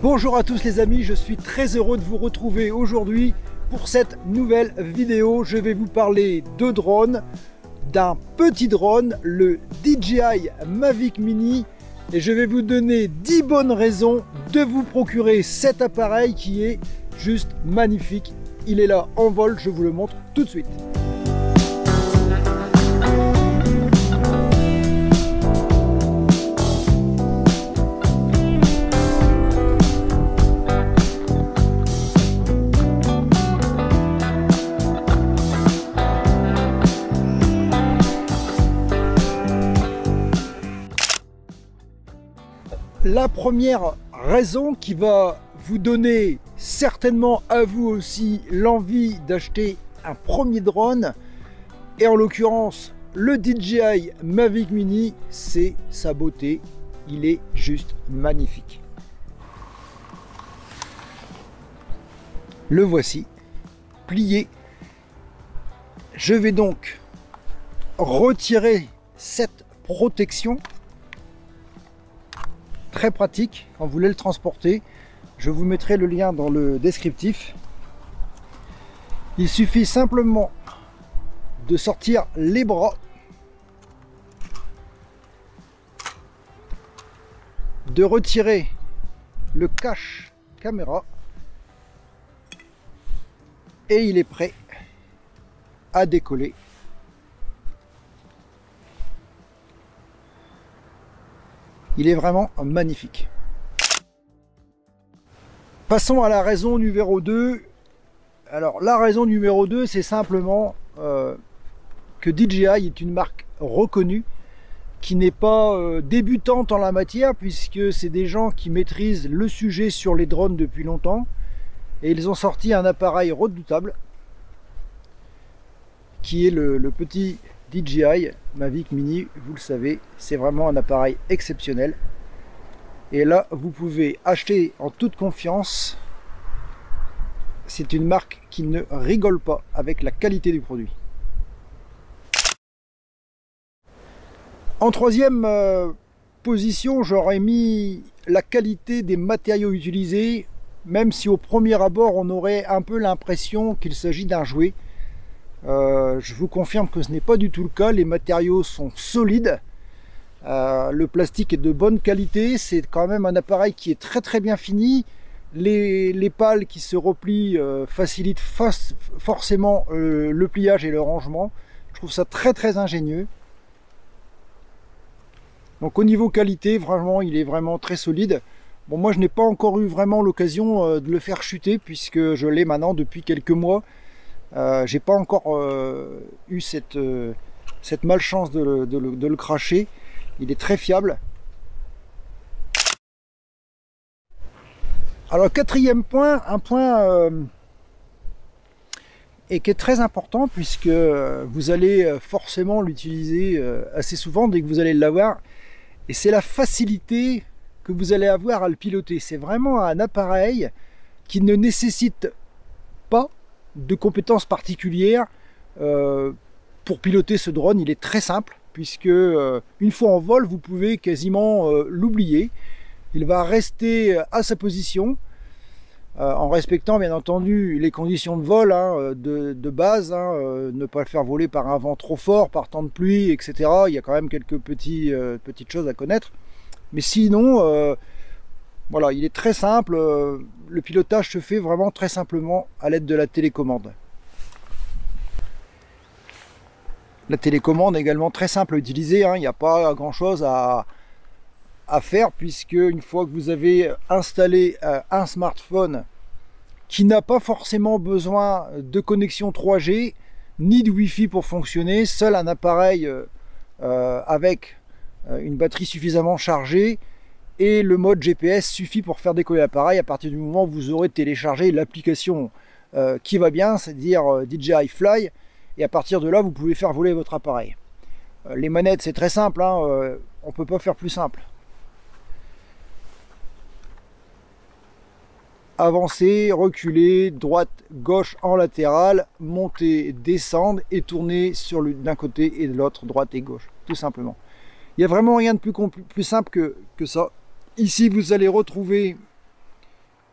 Bonjour à tous les amis, je suis très heureux de vous retrouver aujourd'hui pour cette nouvelle vidéo. Je vais vous parler de drones, d'un petit drone, le DJI Mavic Mini, et je vais vous donner 10 bonnes raisons de vous procurer cet appareil qui est juste magnifique. Il est là en vol, je vous le montre tout de suite. La première raison qui va vous donner certainement à vous aussi l'envie d'acheter un premier drone, et en l'occurrence le DJI Mavic Mini, c'est sa beauté. Il est juste magnifique. Le voici, plié. Je vais donc retirer cette protection. Très pratique quand vous voulez le transporter. Je vous mettrai le lien dans le descriptif. Il suffit simplement de sortir les bras, de retirer le cache caméra, et il est prêt à décoller. Il est vraiment magnifique. Passons à la raison numéro 2. Alors la raison numéro 2, c'est simplement que DJI est une marque reconnue, qui n'est pas débutante en la matière, puisque c'est des gens qui maîtrisent le sujet sur les drones depuis longtemps, et ils ont sorti un appareil redoutable qui est le petit DJI Mavic Mini. Vous le savez, c'est vraiment un appareil exceptionnel. Et là, vous pouvez acheter en toute confiance. C'est une marque qui ne rigole pas avec la qualité du produit. En troisième position, j'aurais mis la qualité des matériaux utilisés, même si au premier abord, on aurait un peu l'impression qu'il s'agit d'un jouet. Je vous confirme que ce n'est pas du tout le cas. Les matériaux sont solides, le plastique est de bonne qualité, c'est quand même un appareil qui est très bien fini. Les pales qui se replient facilitent forcément le pliage et le rangement. Je trouve ça très ingénieux. Donc au niveau qualité, vraiment, il est vraiment très solide. Bon, moi je n'ai pas encore eu vraiment l'occasion de le faire chuter, puisque je l'ai maintenant depuis quelques mois. J'ai pas encore eu cette malchance de le cracher. Il est très fiable. Alors quatrième point, un point et qui est très important, puisque vous allez forcément l'utiliser assez souvent dès que vous allez l'avoir, et c'est la facilité que vous allez avoir à le piloter. C'est vraiment un appareil qui ne nécessite pas de compétences particulières pour piloter ce drone. Il est très simple, puisque une fois en vol, vous pouvez quasiment l'oublier. Il va rester à sa position en respectant bien entendu les conditions de vol de base, ne pas le faire voler par un vent trop fort, par temps de pluie, etc. Il y a quand même quelques petites choses à connaître, mais sinon voilà, il est très simple. Le pilotage se fait vraiment très simplement à l'aide de la télécommande. La télécommande est également très simple à utiliser, il n'y a pas grand chose à faire, puisque une fois que vous avez installé un smartphone qui n'a pas forcément besoin de connexion 3G ni de Wi-Fi pour fonctionner, seul un appareil avec une batterie suffisamment chargée et le mode GPS suffit pour faire décoller l'appareil. À partir du moment où vous aurez téléchargé l'application qui va bien, c'est-à-dire DJI Fly, et à partir de là vous pouvez faire voler votre appareil. Les manettes, c'est très simple, on ne peut pas faire plus simple. Avancer, reculer, droite, gauche en latéral, monter, descendre et tourner d'un côté et de l'autre, droite et gauche, tout simplement. Il n'y a vraiment rien de plus simple que ça. Ici, vous allez retrouver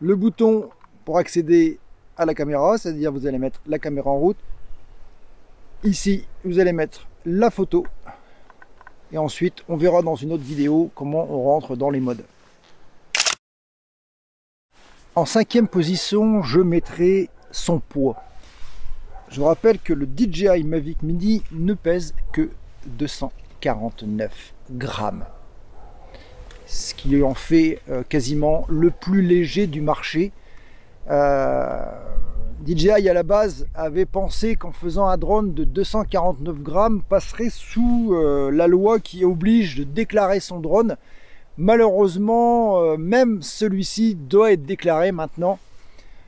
le bouton pour accéder à la caméra, c'est-à-dire vous allez mettre la caméra en route. Ici, vous allez mettre la photo. Et ensuite, on verra dans une autre vidéo comment on rentre dans les modes. En cinquième position, je mettrai son poids. Je vous rappelle que le DJI Mavic Mini ne pèse que 249 grammes. Ce qui en fait quasiment le plus léger du marché. DJI à la base avait pensé qu'en faisant un drone de 249 grammes passerait sous la loi qui oblige de déclarer son drone. Malheureusement, même celui-ci doit être déclaré maintenant.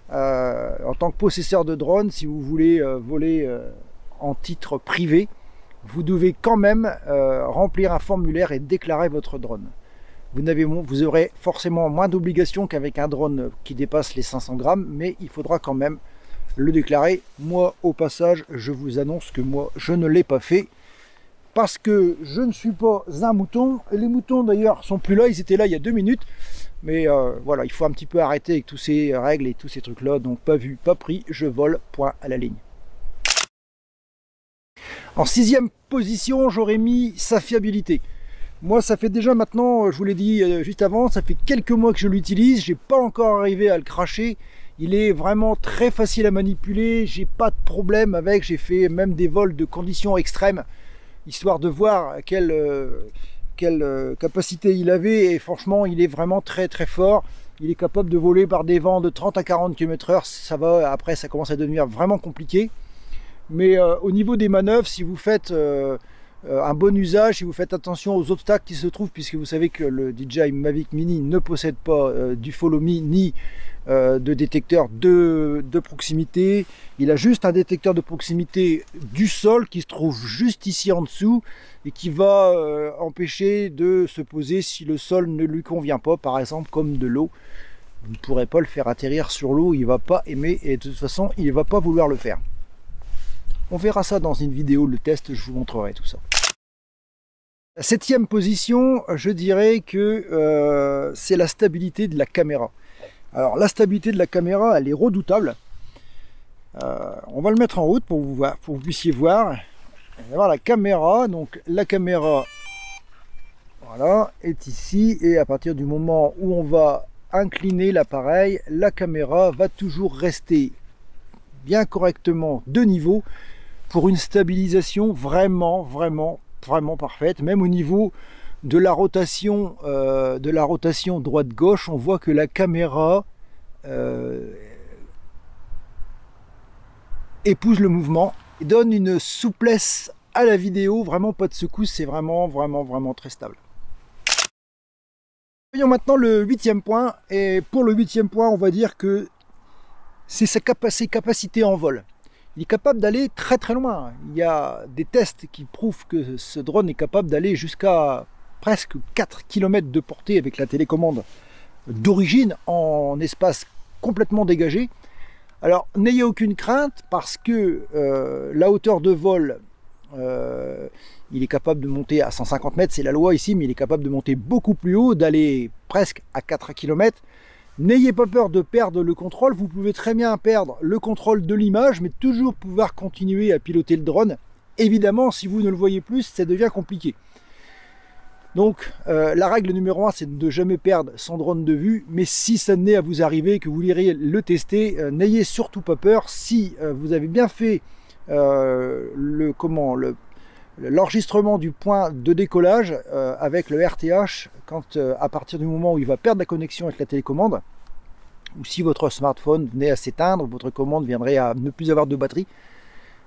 En tant que possesseur de drone, si vous voulez voler en titre privé, vous devez quand même remplir un formulaire et déclarer votre drone. Vous aurez forcément moins d'obligations qu'avec un drone qui dépasse les 500 grammes, mais il faudra quand même le déclarer. Moi, au passage, je vous annonce que moi, je ne l'ai pas fait parce que je ne suis pas un mouton. Et les moutons, d'ailleurs, sont plus là. Ils étaient là il y a 2 minutes. Mais voilà, il faut un petit peu arrêter avec tous ces règles et tous ces trucs-là. Donc, pas vu, pas pris, je vole, point à la ligne. En 6e position, j'aurais mis sa fiabilité. Moi, ça fait déjà maintenant, je vous l'ai dit juste avant, ça fait quelques mois que je l'utilise. J'ai pas encore arrivé à le cracher. Il est vraiment très facile à manipuler. J'ai pas de problème avec. J'ai fait même des vols de conditions extrêmes, histoire de voir quelle capacité il avait. Et franchement, il est vraiment très très fort. Il est capable de voler par des vents de 30 à 40 km/h. Ça va, après, ça commence à devenir vraiment compliqué. Mais au niveau des manœuvres, si vous faites un bon usage, si vous faites attention aux obstacles qui se trouvent, puisque vous savez que le DJI Mavic Mini ne possède pas du follow me ni de détecteur de proximité. Il a juste un détecteur de proximité du sol qui se trouve juste ici en dessous et qui va empêcher de se poser si le sol ne lui convient pas, par exemple comme de l'eau. Vous ne pourrez pas le faire atterrir sur l'eau, il ne va pas aimer et de toute façon il ne va pas vouloir le faire. On verra ça dans une vidéo, le test, je vous montrerai tout ça. La 7e position, je dirais que c'est la stabilité de la caméra. Alors la stabilité de la caméra, elle est redoutable. On va le mettre en route pour que vous puissiez voir. On va voir la caméra. Donc la caméra, voilà, est ici. Et à partir du moment où on va incliner l'appareil, la caméra va toujours rester bien correctement de niveau pour une stabilisation vraiment parfaite. Même au niveau de la rotation droite-gauche, on voit que la caméra épouse le mouvement et donne une souplesse à la vidéo, vraiment pas de secousse, c'est vraiment très stable. Voyons maintenant le 8e point, et pour le 8e point, on va dire que c'est ses capacités en vol. Il est capable d'aller très loin. Il y a des tests qui prouvent que ce drone est capable d'aller jusqu'à presque 4 km de portée avec la télécommande d'origine en espace complètement dégagé. Alors n'ayez aucune crainte parce que la hauteur de vol, il est capable de monter à 150 mètres, c'est la loi ici, mais il est capable de monter beaucoup plus haut, d'aller presque à 4 km. N'ayez pas peur de perdre le contrôle, vous pouvez très bien perdre le contrôle de l'image, mais toujours pouvoir continuer à piloter le drone. Évidemment, si vous ne le voyez plus, ça devient compliqué. Donc, la règle numéro 1, c'est de ne jamais perdre son drone de vue, mais si ça venait à vous arriver, que vous voulez le tester, n'ayez surtout pas peur. Si vous avez bien fait l'enregistrement du point de décollage avec le RTH, quand à partir du moment où il va perdre la connexion avec la télécommande, ou si votre smartphone venait à s'éteindre, votre commande viendrait à ne plus avoir de batterie,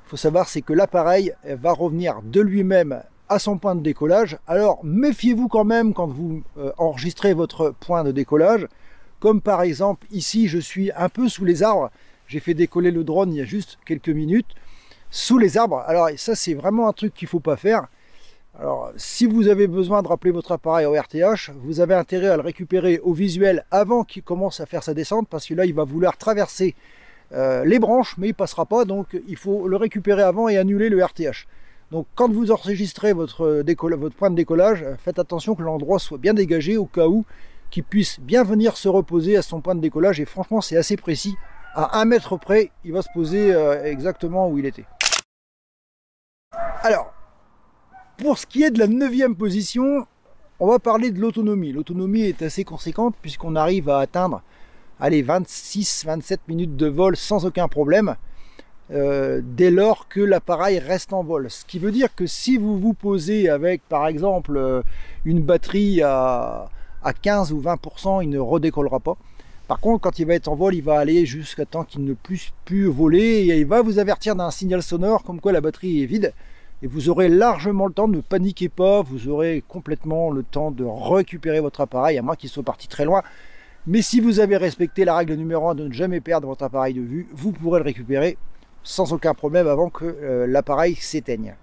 il faut savoir c'est que l'appareil va revenir de lui-même à son point de décollage. Alors méfiez-vous quand même quand vous enregistrez votre point de décollage, comme par exemple ici je suis un peu sous les arbres, j'ai fait décoller le drone il y a juste quelques minutes, sous les arbres. Alors ça c'est vraiment un truc qu'il ne faut pas faire. Alors si vous avez besoin de rappeler votre appareil au RTH, vous avez intérêt à le récupérer au visuel avant qu'il commence à faire sa descente, parce que là il va vouloir traverser les branches, mais il ne passera pas, donc il faut le récupérer avant et annuler le RTH. Donc quand vous enregistrez votre point de décollage, faites attention que l'endroit soit bien dégagé au cas où qui puisse bien venir se reposer à son point de décollage. Et franchement, c'est assez précis. À 1 mètre près, il va se poser exactement où il était. Alors, pour ce qui est de la 9e position, on va parler de l'autonomie. L'autonomie est assez conséquente puisqu'on arrive à atteindre 26-27 minutes de vol sans aucun problème, dès lors que l'appareil reste en vol. Ce qui veut dire que si vous vous posez avec, par exemple, une batterie à 15 ou 20%, il ne redécollera pas. Par contre, quand il va être en vol, il va aller jusqu'à temps qu'il ne puisse plus voler et il va vous avertir d'un signal sonore comme quoi la batterie est vide. Et vous aurez largement le temps, ne paniquez pas, vous aurez complètement le temps de récupérer votre appareil, à moins qu'il soit parti très loin. Mais si vous avez respecté la règle numéro 1 de ne jamais perdre votre appareil de vue, vous pourrez le récupérer sans aucun problème avant que l'appareil s'éteigne.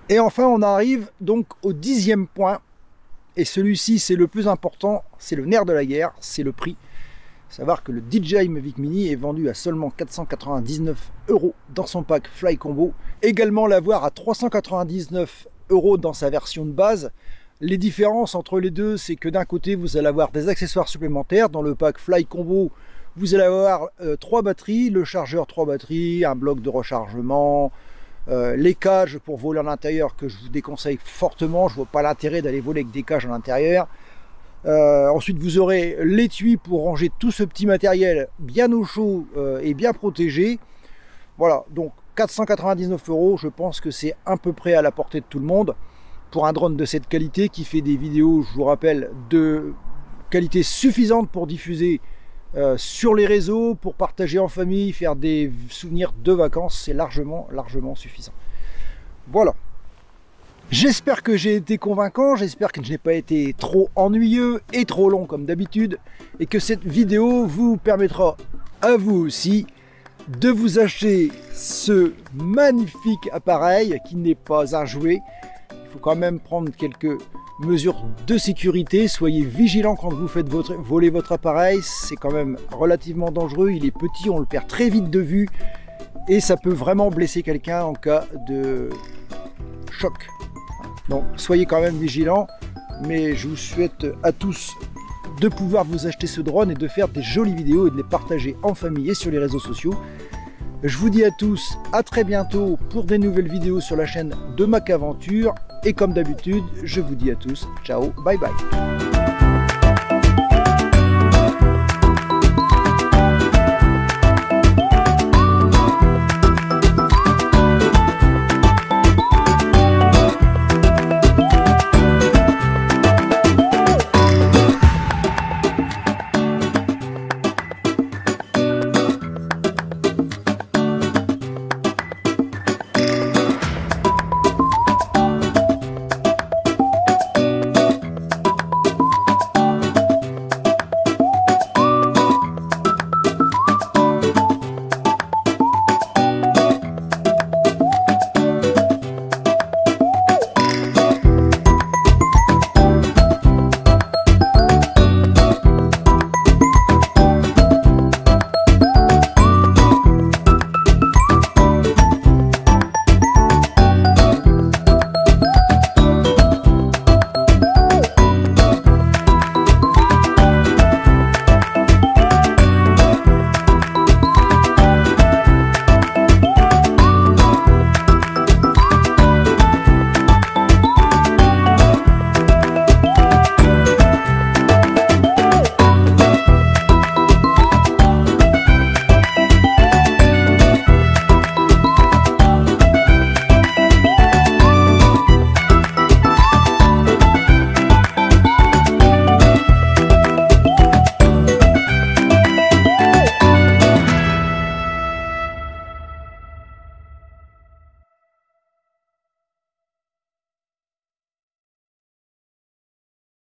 Et enfin, on arrive donc au 10e point. Et celui-ci, c'est le plus important, c'est le nerf de la guerre, c'est le prix. Il faut savoir que le DJI Mavic Mini est vendu à seulement 499 € dans son pack Fly Combo. Également l'avoir à 399 € dans sa version de base. Les différences entre les deux, c'est que d'un côté, vous allez avoir des accessoires supplémentaires. Dans le pack Fly Combo, vous allez avoir 3 batteries, le chargeur 3 batteries, un bloc de rechargement, les cages pour voler en intérieur que je vous déconseille fortement. Je ne vois pas l'intérêt d'aller voler avec des cages à l'intérieur. Ensuite, vous aurez l'étui pour ranger tout ce petit matériel bien au chaud et bien protégé. Voilà, donc 499 €, je pense que c'est à peu près à la portée de tout le monde pour un drone de cette qualité qui fait des vidéos, je vous rappelle, de qualité suffisante pour diffuser sur les réseaux, pour partager en famille, faire des souvenirs de vacances. C'est largement suffisant. Voilà. J'espère que j'ai été convaincant, j'espère que je n'ai pas été trop ennuyeux et trop long comme d'habitude, et que cette vidéo vous permettra à vous aussi de vous acheter ce magnifique appareil qui n'est pas un jouet. Il faut quand même prendre quelques mesures de sécurité, soyez vigilants quand vous faites voler votre appareil, c'est quand même relativement dangereux, il est petit, on le perd très vite de vue et ça peut vraiment blesser quelqu'un en cas de choc. Donc soyez quand même vigilants, mais je vous souhaite à tous de pouvoir vous acheter ce drone et de faire des jolies vidéos et de les partager en famille et sur les réseaux sociaux. Je vous dis à tous à très bientôt pour des nouvelles vidéos sur la chaîne de Mac Aventure. Et comme d'habitude, je vous dis à tous, ciao, bye bye.